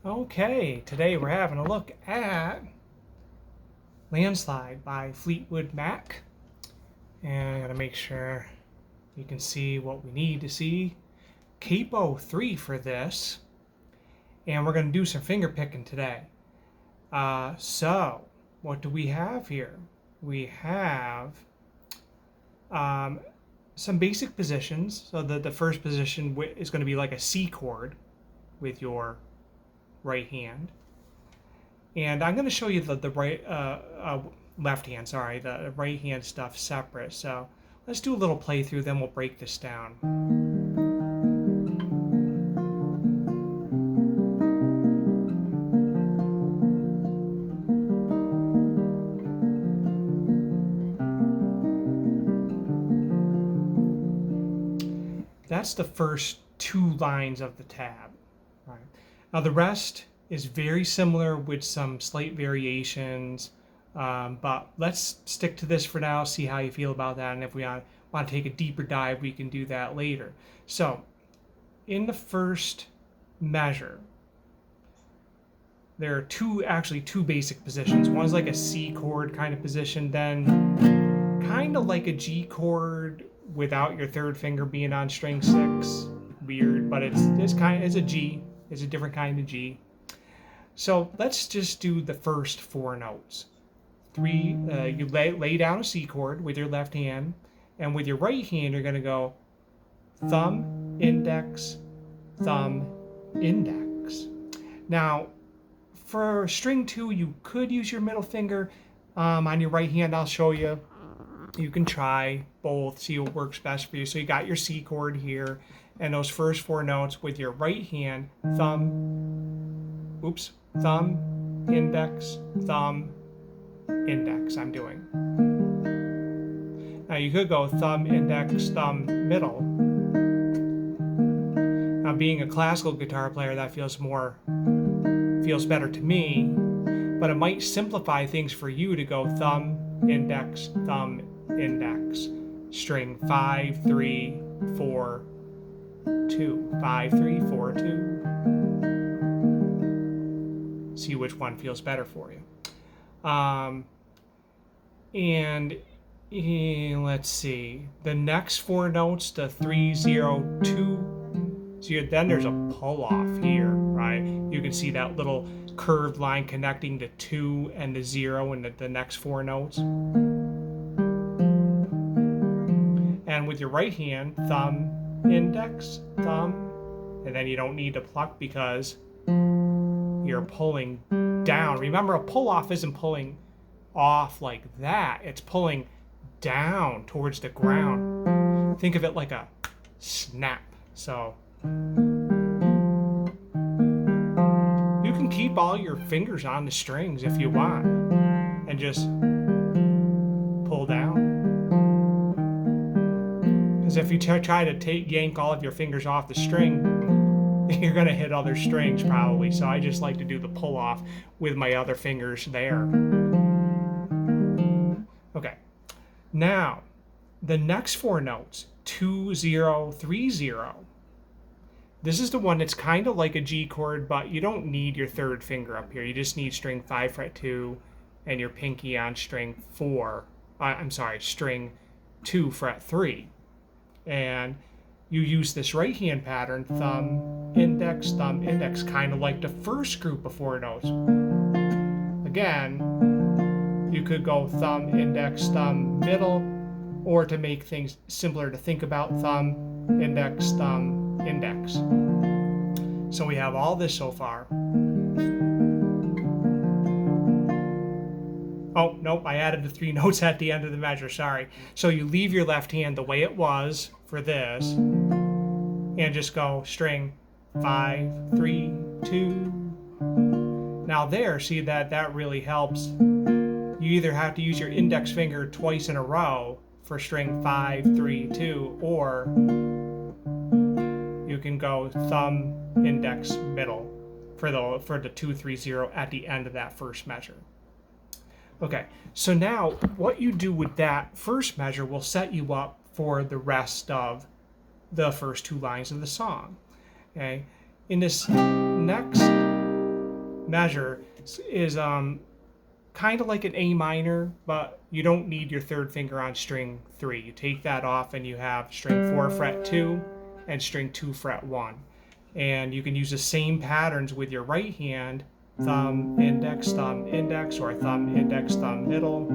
Okay, today we're having a look at Landslide by Fleetwood Mac. And I gotta make sure you can see what we need to see. Capo 3 for this. And we're gonna do some finger picking today. So, what do we have here? We have some basic positions. So the first position is going to be like a C chord with your right hand. And I'm going to show you the right, left hand, sorry, the right hand stuff separate. So let's do a little playthrough, then we'll break this down. That's the first two lines of the tab. Right. Now the rest is very similar with some slight variations, but let's stick to this for now, see how you feel about that, and if we want to take a deeper dive, we can do that later. So in the first measure, there are actually two basic positions. One's like a C chord kind of position, then kind of like a G chord without your third finger being on string 6. Weird, but it's a G. It's a different kind of G. So let's just do the first 4 notes. You lay down a C chord with your left hand, and with your right hand you're going to go thumb, index, thumb, index. Now, for string 2, you could use your middle finger on your right hand. I'll show you. You can try both, see what works best for you. So you got your C chord here, and those first 4 notes with your right hand, thumb, index, thumb, index, I'm doing. Now you could go thumb, index, thumb, middle. Now being a classical guitar player, that feels better to me, but it might simplify things for you to go thumb, index, thumb, index, string 5, 3, 4, 2, 5, 3, 4, 2. See which one feels better for you. Let's see, the next 4 notes, the 3, 0, 2, then there's a pull off here, right? You can see that little curved line connecting the 2 and the 0 in the next 4 notes. And with your right hand, thumb, index, thumb, and then you don't need to pluck because you're pulling down. Remember, a pull off isn't pulling off like that. It's pulling down towards the ground. Think of it like a snap. So you can keep all your fingers on the strings if you want and just pull down. Because if you try to yank all of your fingers off the string, you're going to hit other strings probably. So I just like to do the pull off with my other fingers there. Okay. Now, the next 4 notes, 2, 0, 3, 0. This is the one that's kind of like a G chord, but you don't need your third finger up here. You just need string 5 fret 2 and your pinky on string 2 fret 3. And you use this right hand pattern, thumb, index, kind of like the first group of 4 notes. Again, you could go thumb, index, thumb, middle, or to make things simpler to think about, thumb, index, thumb, index. So we have all this so far. Oh, nope, I added the 3 notes at the end of the measure, sorry. So you leave your left hand the way it was for this, and just go string 5, 3, 2. Now there, see that really helps. You either have to use your index finger twice in a row for string 5, 3, 2, or you can go thumb, index, middle for the 2, 3, 0 at the end of that first measure. Okay, so now what you do with that first measure will set you up for the rest of the first 2 lines of the song. Okay, in this next measure is kind of like an A minor, but you don't need your third finger on string 3. You take that off and you have string 4 fret 2 and string 2 fret 1. And you can use the same patterns with your right hand, thumb, index, or thumb, index, thumb, middle.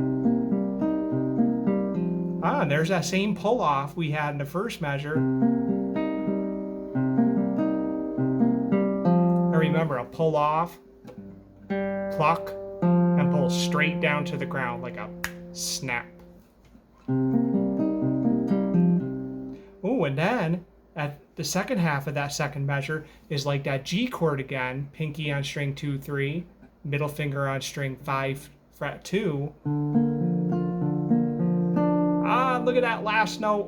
And there's that same pull off we had in the first measure. And remember, a pull off, pluck, and pull straight down to the ground like a snap. Oh, and then at the second half of that second measure is like that G chord again, pinky on string 2, 3, middle finger on string 5 fret 2. Look at that last note.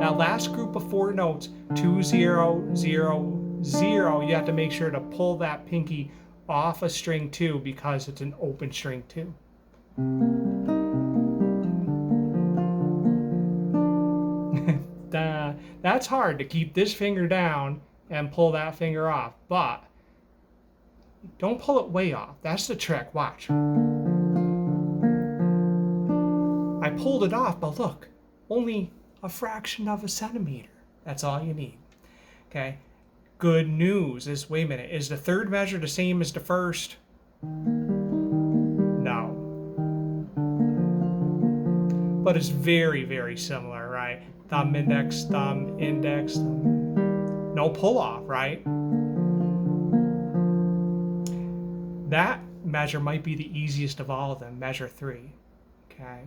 That last group of 4 notes, 2, 0, 0, 0. You have to make sure to pull that pinky off of string 2 because it's an open string 2. That's hard to keep this finger down and pull that finger off, but don't pull it way off. That's the trick. Watch. I pulled it off, but look, only a fraction of a centimeter. That's all you need. Okay. Good news is, wait a minute, is the third measure the same as the first? No. But it's very, very similar, right? Thumb, index, thumb, index, thumb. No pull off, right? That measure might be the easiest of all of them, measure 3. Okay.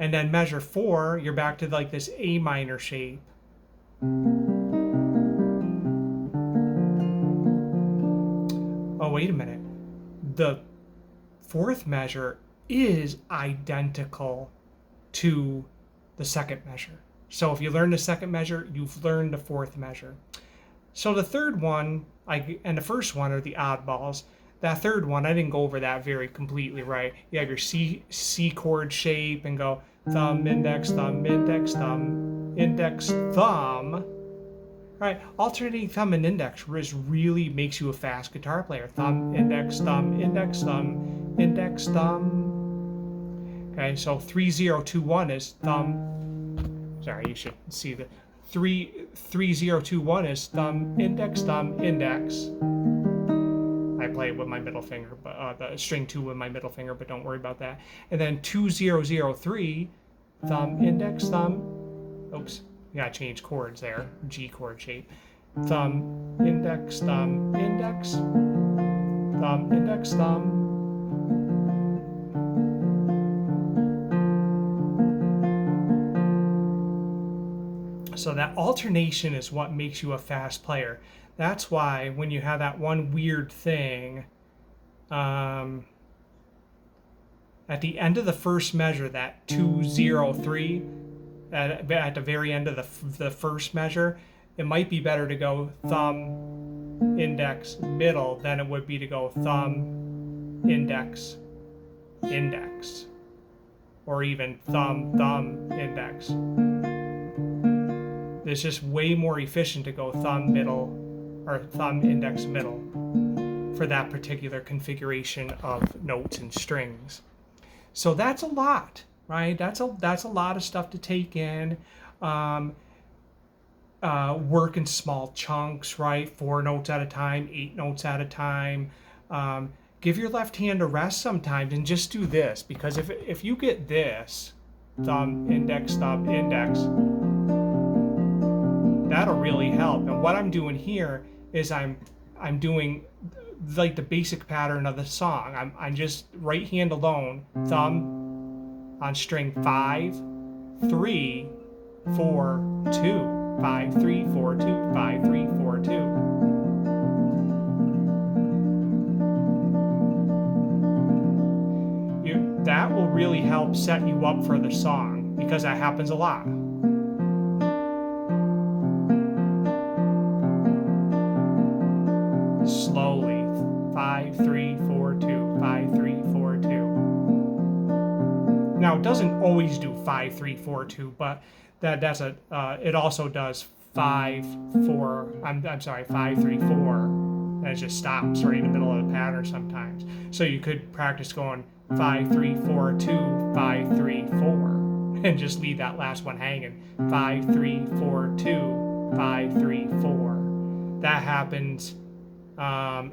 And then measure 4, you're back to like this A minor shape. Oh, wait a minute. The fourth measure is identical to the second measure. So if you learn the second measure, you've learned the fourth measure. So the third one and the first one are the oddballs. That third one, I didn't go over that very completely, right? You have your C chord shape and go thumb, index, thumb, index, thumb, index, thumb. Right? Alternating thumb and index really makes you a fast guitar player. Thumb, index, thumb, index, thumb, index, thumb. Okay, so 3, 0, 2, 1 is thumb. Sorry, you should see the 3, 0, 2, 1 is thumb, index, index. I play it with my middle finger, but the string 2 with my middle finger, but don't worry about that. And then 2, 0, 0, 3, thumb, index, thumb. Oops, you gotta change chords there. G chord shape. Thumb, index, thumb, index, thumb, index, thumb. So that alternation is what makes you a fast player. That's why when you have that one weird thing, at the end of the first measure, that 2, 0, 3, at the very end of the first measure, it might be better to go thumb, index, middle than it would be to go thumb, index, index, or even thumb, thumb, index. It's just way more efficient to go thumb, middle, or thumb, index, middle for that particular configuration of notes and strings. So that's a lot, right? That's a lot of stuff to take in. Work in small chunks, right? 4 notes at a time, 8 notes at a time. Give your left hand a rest sometimes and just do this, because if you get this, thumb, index, that'll really help. And what I'm doing here is I'm doing like the basic pattern of the song. I'm just right hand alone, thumb on string 5, 3, 4, 2, 5, 3, 4, 2, 5, 3, 4, 2. That will really help set you up for the song, because that happens a lot. Slowly, 5, 3, 4, 2, 5, 3, 4, 2. Now it doesn't always do 5, 3, 4, 2, but that's it also does 5, 4. I'm sorry, 5, 3, 4, and it just stops right in the middle of the pattern sometimes. So you could practice going 5, 3, 4, 2, 5, 3, 4, and just leave that last one hanging. 5, 3, 4, 2, 5, 3, 4. That happens well,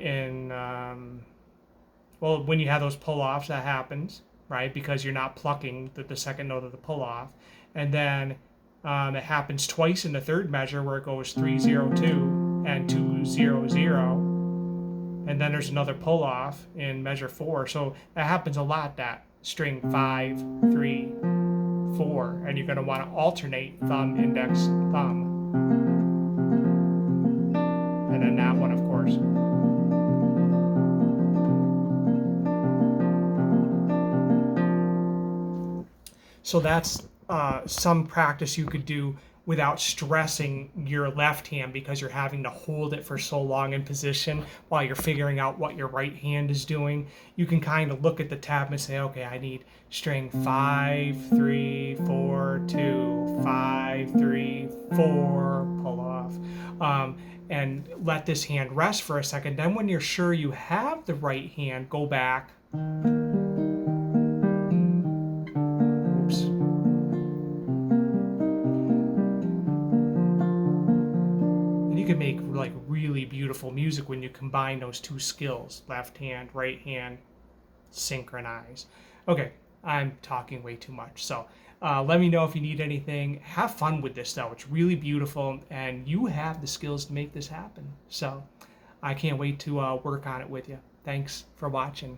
when you have those pull-offs, that happens, right? Because you're not plucking the second note of the pull-off. And then it happens twice in the third measure where it goes 3, 0, 2 and 2, 0, 0. And then there's another pull-off in measure 4. So that happens a lot, that string 5, 3, 4. And you're going to want to alternate thumb, index, thumb. And then that one, of course. So that's some practice you could do without stressing your left hand, because you're having to hold it for so long in position while you're figuring out what your right hand is doing. You can kind of look at the tab and say, okay, I need string 5, 3, 4, 2, 5, 3, 4, pull off. And let this hand rest for a second. Then when you're sure you have the right hand, go back. You can make like really beautiful music when you combine those two skills, left hand, right hand, synchronize. Okay, I'm talking way too much. So let me know if you need anything. Have fun with this though. It's really beautiful and you have the skills to make this happen. So I can't wait to work on it with you. Thanks for watching.